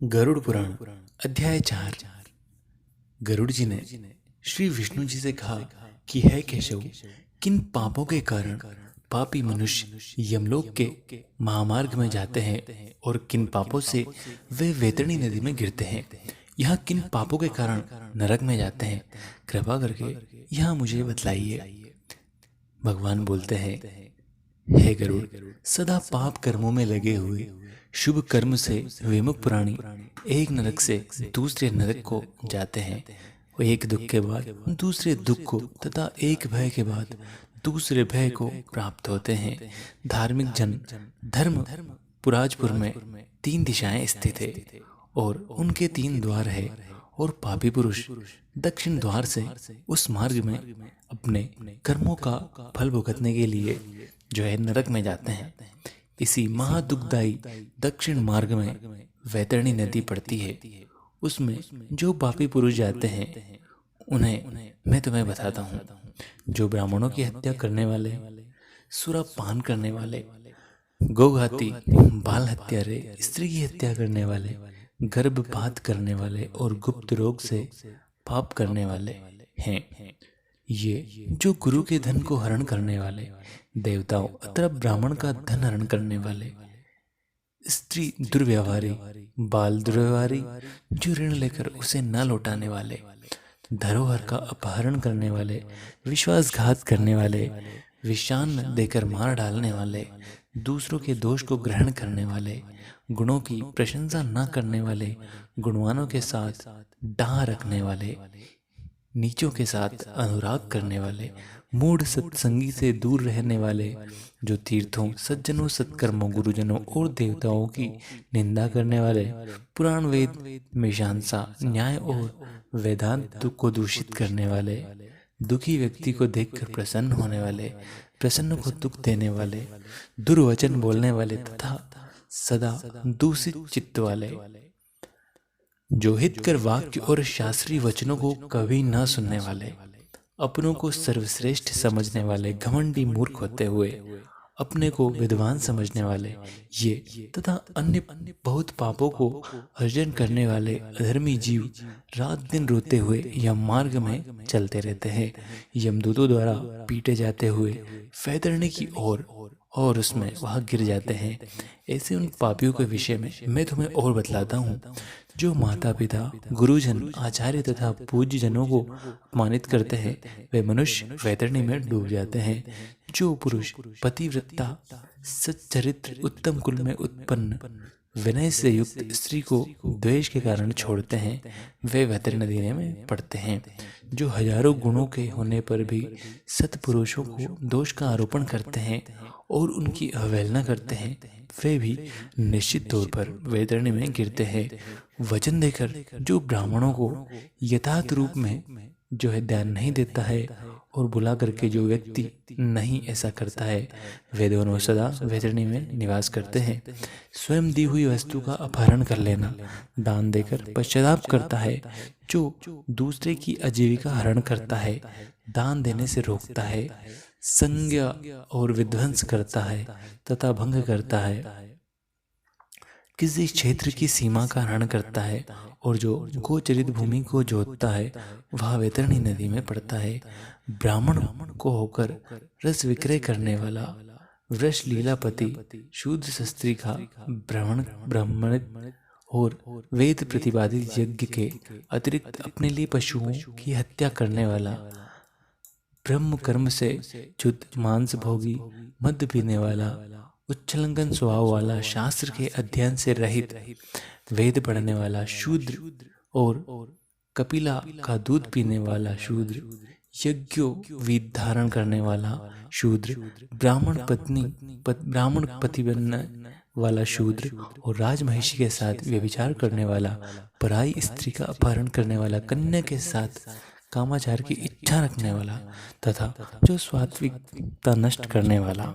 गरुड़ पुराण अध्याय 4। गरुड़ जी ने श्री विष्णु जी से कहा कि हे केशव, किन पापों के कारण पापी मनुष्य यमलोक के महामार्ग में जाते हैं और किन पापों से वे वैतरणी नदी में गिरते हैं। यहाँ किन पापों के कारण नरक में जाते हैं, कृपा करके यहाँ मुझे बतलाइए। भगवान बोलते हैं, हे गरुड़, सदा पाप कर्मों में लगे हुए शुभ कर्म से विमुख प्राणी एक नरक से दूसरे नरक को जाते हैं। वो एक दुख के बाद दूसरे दुख को तथा एक भय के बाद दूसरे भय को प्राप्त होते हैं। धार्मिक जन धर्म पुराजपुर में 3 दिशाएं स्थित है और उनके 3 द्वार है, और पापी पुरुष दक्षिण द्वार से उस मार्ग में अपने कर्मों का फल भुगतने के लिए जो है नरक में जाते हैं। इसी महादुखदायी दक्षिण मार्ग में वैतरणी नदी पड़ती है। उसमें जो पापी पुरुष जाते हैं उन्हें मैं तुम्हें बताता हूँ। जो ब्राह्मणों की हत्या करने वाले, सुरापान करने वाले, गोघाती, बाल हत्यारे, स्त्री की हत्या करने वाले, गर्भपात करने वाले और गुप्त रोग से पाप करने वाले हैं। ये जो गुरु के धन को हरण करने वाले, देवताओं अथवा ब्राह्मण का धन हरण करने वाले, स्त्री दुर्व्यवहारी, बाल दुर्व्यवहारी, जो ऋण लेकर उसे न लौटाने वाले, धरोहर का अपहरण करने वाले, विश्वासघात करने वाले, विषान देकर मार डालने वाले, दूसरों के दोष को ग्रहण करने वाले, गुणों की प्रशंसा न करने वाले, गुणवानों के साथ डाह रखने वाले, नीचों के साथ अनुराग करने वाले, मूढ़ सत्संगी से दूर रहने वाले, जो तीर्थों, सज्जनों, सत्कर्मों, गुरुजनों और देवताओं की निंदा करने वाले, पुराण वेद मीमांसा, न्याय और वेदांत को दूषित करने वाले, दुखी व्यक्ति को देखकर प्रसन्न होने वाले, प्रसन्न को दुख देने वाले, दुर्वचन बोलने वाले तथा सदा दूषित चित्त वाले, जो हितकर वाक्य और शास्त्रीय वचनों को कभी न सुनने वाले, अपनों को सर्वश्रेष्ठ समझने वाले, घमंडी मूर्ख होते हुए अपने को विद्वान समझने वाले, ये तथा अन्य बहुत पापों को अर्जन करने वाले अधर्मी जीव रात दिन रोते हुए यम मार्ग में चलते रहते हैं, यमदूतों द्वारा पीटे जाते हुए वैतरणी की ओर और उसमें वह गिर जाते हैं। ऐसे उन पापियों के विषय में मैं तुम्हें और बतलाता हूँ। जो माता पिता, गुरुजन, आचार्य तथा पूज्य जनों को अपमानित करते हैं, वे मनुष्य वैतरणी में डूब जाते हैं। जो पुरुष पतिव्रता, सच्चरित्र, उत्तम कुल में उत्पन्न, विनय से युक्त स्त्री को द्वेष के कारण छोड़ते हैं, वे वैतरणी नदी में पड़ते हैं। जो हजारों गुणों के होने पर भी सत्पुरुषों को दोष का आरोपण करते हैं और उनकी अवहेलना करते हैं, वे भी निश्चित तौर पर वैतरणी में गिरते हैं। वचन देकर जो ब्राह्मणों को यथार्थ रूप में जो है ध्यान नहीं देता है और बुला करके जो व्यक्ति नहीं ऐसा करता है, वे दोनों सदा वैतरणी में निवास करते हैं। स्वयं दी हुई वस्तु का अपहरण कर लेना, दान देकर पश्चाताप करता है, जो दूसरे की आजीविका हरण करता है, दान देने से रोकता है, संज्ञा और विध्वंस करता है तथा भंग करता है, किसी क्षेत्र की सीमा का हरण करता है और जो गोचरित भूमि को जोतता है, वह वैतरणी नदी में पड़ता है। ब्राह्मण को होकर रस विक्रय करने वाला, वृष लीलापति, शूद्र शस्त्री का ब्राह्मण और वेद प्रतिपादित यज्ञ के अतिरिक्त अपने लिए पशुओं की हत्या करने वाला, ब्रह्म कर्म से शुद्ध, मांस भोगी, मद्य पीने वाला, उच्छृंखल स्वभाव वाला, शास्त्र के अध्ययन से रहित, वेद पढ़ने वाला शूद्र और कपिला का दूध पीने वाला शूद्र, यज्ञों विधि धारण करने वाला शूद्र, ब्राह्मण पति बनने वाला शूद्र और राजमहिषी के साथ व्यभिचार करने वाला, पराई स्त्री का अपहरण करने वाला, कन्या के साथ कामाचार की इच्छा रखने वाला तथा जो सात्विकता नष्ट करने वाला,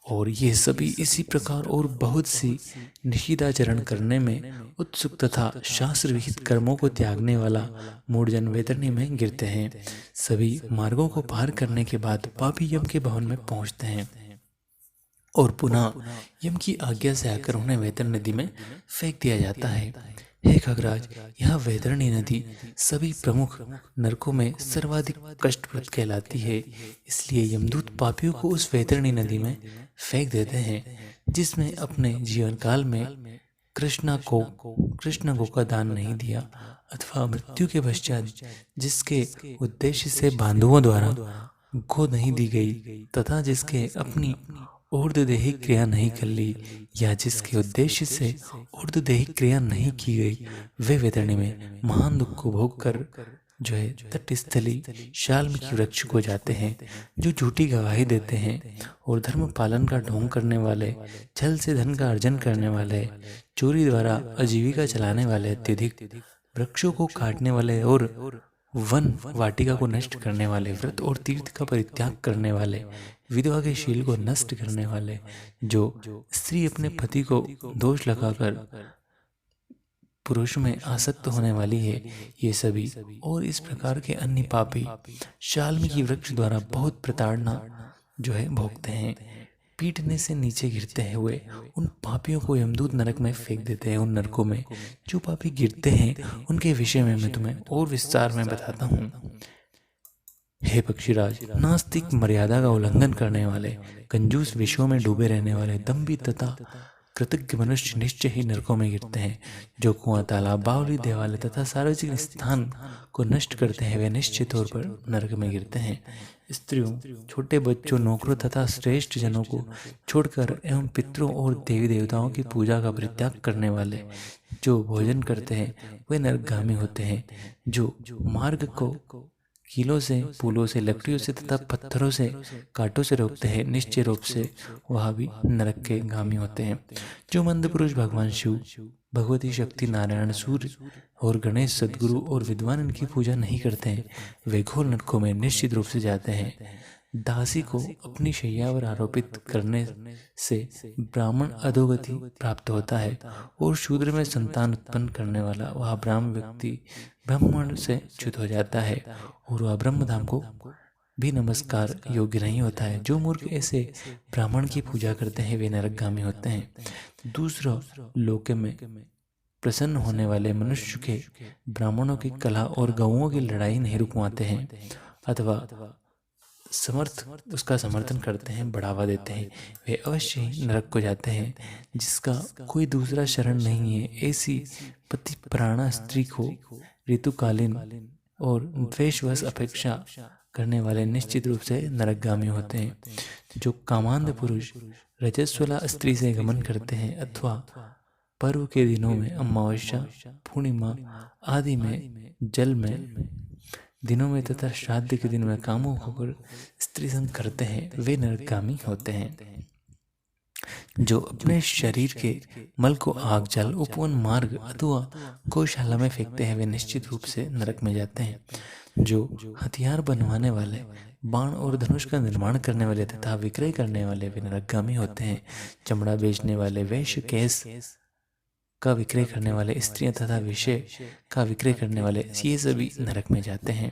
और ये सभी इसी प्रकार और बहुत सी निषिद्धाचरण करने में उत्सुक तथा शास्त्र विहित कर्मों को त्यागने वाला मूढ़जन वैतरणी में गिरते हैं। सभी मार्गों को पार करने के बाद पापी यम के भवन में पहुंचते हैं। और पुनः यम की आज्ञा से आकर उन्हें वैतरणी नदी में फेंक दिया जाता है। हे खगराज, यह वैतरणी नदी सभी प्रमुख नरकों में सर्वाधिक कष्टप्रद कहलाती है। इसलिए यमदूत पापियों को उस वैतरणी नदी में फेंक देते हैं, जिसमें अपने जीवन काल में कृष्ण को का दान नहीं दिया, अथवा मृत्यु के पश्चात जिसके उद्देश्य से बांधुओं द्वारा गो नहीं दी गई, तथा जिसके अपनी ऊर्ध्वदेही क्रिया नहीं कर ली, या जिसके उद्देश्य से ऊर्ध्वदेही क्रिया नहीं की गई, वे वैतरणी में महान दुख को भोग कर जो है तटस्थली शाल्म की वृक्ष को जाते हैं, जो झूठी गवाही देते हैं और धर्म पालन का ढोंग करने वाले, छल से धन का अर्जन करने वाले, चोरी द्वारा आजीविका चलाने वाले, अत्यधिक वृक्षों को काटने वाले और वन वाटिका को नष्ट करने वाले, व्रत और तीर्थ का परित्याग करने वाले, विधवा के शील को नष्ट करने वाले, जो स्त्री अपने पति को दोष लगाकर पुरुष में आसक्त होने वाली है, ये सभी और इस प्रकार के अन्य पापी शाल्म की वृक्ष द्वारा बहुत प्रताड़ना जो है भोगते हैं। पीटने से नीचे गिरते हुए उन पापियों को यमदूत नरक में फेंक देते हैं। उन नरकों में जो पापी गिरते हैं उनके विषय में मैं तुम्हें और विस्तार में बताता हूँ। हे पक्षीराज, नास्तिक, मर्यादा का उल्लंघन करने वाले, कंजूस विषयों में डूबे रहने वाले, दम्भी तथा कृतज्ञ मनुष्य निश्चय ही नरकों में गिरते हैं। जो कुआं, तालाब, बावली, देवालय तथा सार्वजनिक स्थान को नष्ट करते हैं, वे निश्चित तौर पर नरक में गिरते हैं। स्त्रियों, छोटे बच्चों, नौकरों तथा श्रेष्ठ जनों को छोड़कर एवं पितरों और देवी देवताओं की पूजा का परित्याग करने वाले जो भोजन करते हैं, वे नरकगामी होते हैं। जो मार्ग को कीलों से, पुलों से, लकड़ियों से तथा पत्थरों से, कांटों से रोकते हैं, निश्चय रूप से वह भी नरक के गामी होते हैं। जो मंद पुरुष भगवान शिव, भगवती शक्ति, नारायण, सूर्य और गणेश, सद्गुरु और विद्वान इनकी पूजा नहीं करते हैं, वे घोर नरकों में निश्चित रूप से जाते हैं। दासी को अपनी शैया पर आरोपित करने से ब्राह्मण अधोगति प्राप्त होता है, और शूद्र में संतान उत्पन्न करने वाला वह ब्राह्मण व्यक्ति ब्रह्मांड से च्युत हो जाता है, और वह ब्रह्मधाम को भी नमस्कार योग्य नहीं होता है। जो मूर्ख ऐसे ब्राह्मण की पूजा करते हैं, वे नरकगामी होते हैं। दूसरा, लोक में प्रसन्न होने वाले मनुष्य के ब्राह्मणों की कला और गौओं की लड़ाई नहीं रुकवाते हैं, अथवा उसका समर्थन करते हैं, बढ़ावा देते हैं, वे अवश्य ही नरक को जाते हैं। जिसका कोई दूसरा शरण नहीं है, ऐसी पति प्राणा स्त्री को ऋतुकालीन और द्वेषवश अपेक्षा करने वाले निश्चित रूप से नरकगामी होते हैं। जो कामांध पुरुष रजस्वला स्त्री से गमन करते हैं, अथवा पर्व के दिनों में, अमावस्या, पूर्णिमा आदि में, जल में दिनों में तथा श्राद्ध के दिन में कामुक होकर स्त्री संग करते हैं, वे नरकगामी होते हैं। जो अपने शरीर के मल को आग, जल, उपवन मार्ग अथवा गौशाला में फेंकते हैं, वे निश्चित रूप से नरक में जाते हैं। जो हथियार बनवाने वाले, बाण और धनुष का निर्माण करने वाले तथा विक्रय करने वाले, वे नरकगामी होते हैं। चमड़ा बेचने वाले, वैश्य, केस का विक्रय करने वाले, स्त्रियां तथा विषय का विक्रय करने वाले, ये सभी नरक में जाते हैं।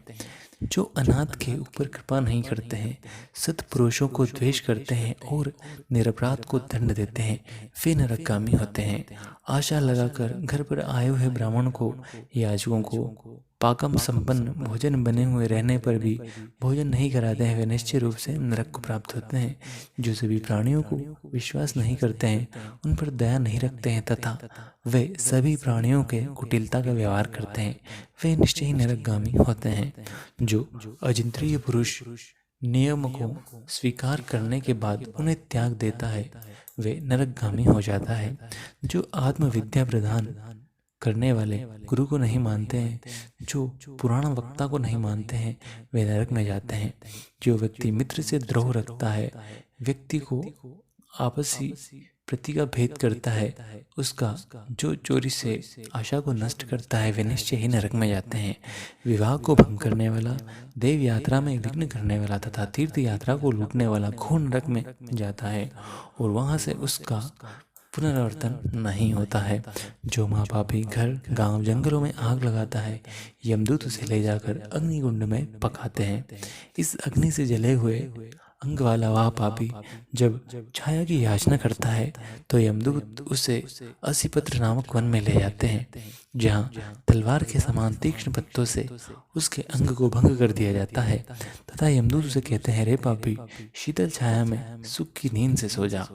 जो अनाथ के ऊपर कृपा नहीं करते हैं, सत्पुरुषों को द्वेष करते हैं और निरपराध को दंड देते हैं, वे नरकगामी होते हैं। आशा लगाकर घर पर आए हुए ब्राह्मण को, याजकों को पाकम संपन्न भोजन बने हुए रहने पर भी भोजन नहीं कराते हैं, वे निश्चय रूप से नरक को प्राप्त होते हैं। जो सभी प्राणियों को विश्वास नहीं करते हैं, उन पर दया नहीं रखते हैं तथा वे सभी प्राणियों के कुटिलता का व्यवहार करते हैं, वे निश्चय ही नरकगामी होते हैं। जो अजिंत्रिय पुरुष नियम को स्वीकार करने के बाद उन्हें त्याग देता है, वे नरकगामी हो जाता है। जो आत्मविद्या प्रदान करने वाले गुरु को नहीं मानते हैं, जो पुराण वक्ता को नहीं मानते हैं, वे नरक में जाते हैं। जो व्यक्ति मित्र से द्रोह रखता है, व्यक्ति को आपसी प्रति का भेद करता है, उसका जो चोरी से आशा को नष्ट करता है, वे निश्चय ही नरक में जाते हैं। विवाह को भंग करने वाला, देव यात्रा में विघ्न करने वाला तथा तीर्थ यात्रा को लूटने वाला घोर नरक में जाता है, और वहां से उसका पुनरावर्तन नहीं होता है। जो महापापी घर, गांव, जंगलों में आग लगाता है, यमदूत उसे ले जाकर अग्निकुंड में पकाते हैं। इस अग्नि से जले हुए अंग वाला वह पापी जब छाया की याचना करता है तो यमदूत उसे असीपत्र नामक वन में ले जाते हैं, जहाँ तलवार के समान तीक्ष्ण पत्तों से उसके अंग को भंग कर दिया जाता है तथा यमदूत उसे कहते हैं, रे पापी, शीतल छाया में सुख की नींद से सो जा।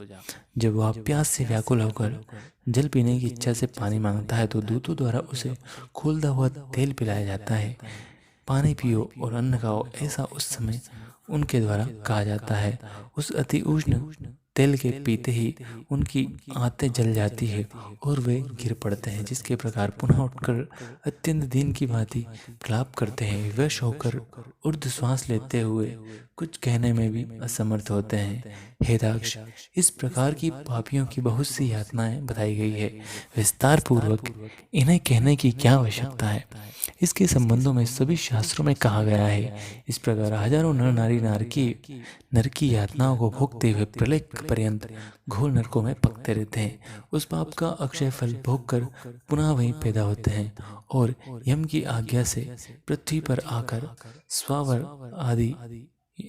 जब वह प्यास से व्याकुल होकर जल पीने की इच्छा से पानी मांगता है तो दूतों द्वारा उसे खोलता हुआ तेल पिलाया जाता है। पानी पियो और अन्न खाओ, ऐसा उस समय उनके द्वारा कहा जाता है। उस अति उष्ण तेल के पीते ही उनकी आंतें जल जाती है और वे गिर पड़ते हैं, जिसके प्रकार पुनः उठकर अत्यंत दीन की भांति प्रलाप करते हैं। विवश होकर ऊर्ध्व श्वास लेते हुए कुछ कहने में भी असमर्थ होते हैं। हे दाक्ष, इस प्रकार की पापियों की बहुत सी यातनाएं बताई गई है। विस्तार पूर्वक इन्हें कहने की क्या आवश्यकता है। इसके संबंधों में सभी शास्त्रों में कहा गया है। इस प्रकार हजारों नर नारी नर की यातनाओं को भोगते हुए प्रलय पर्यंत घोर नरकों में पकते रहते हैं। उस पाप का अक्षय फल भोग कर पुनः वहीं पैदा होते हैं और यम की आज्ञा से पृथ्वी पर आकर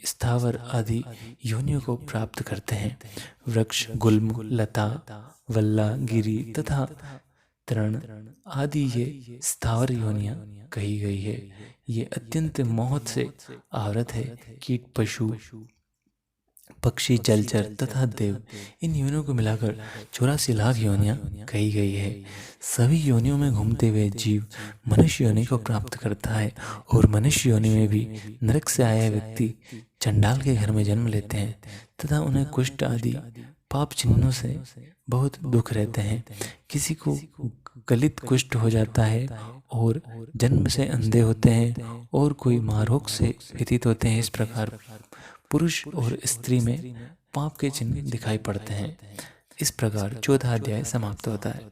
स्थावर आदि योनियों को प्राप्त करते हैं। वृक्ष, गुल्म, लता, वल्ला, गिरी तथा तृण आदि ये स्थावर योनियां कही गई है। ये अत्यंत मोहत से आवृत है। कीट, पशु, पक्षी, जलचर तथा देव, इन योनियों को मिलाकर 84 लाख योनियां कही गई है। सभी योनियों में घूमते हुए जीव मनुष्य योनि को प्राप्त करता है और मनुष्य योनि में भी नरक से आए व्यक्ति चंडाल के घर में जन्म लेते हैं तथा उन्हें कुष्ठ आदि पाप चिन्हों से बहुत दुख रहते हैं। किसी को गलित कुष्ठ हो जाता है और जन्म से अंधे होते हैं और कोई महारोग से व्यतीत होते हैं। इस प्रकार पुरुष और स्त्री में पाप के चिन्ह दिखाई पड़ते हैं। इस प्रकार 14वां अध्याय समाप्त होता है।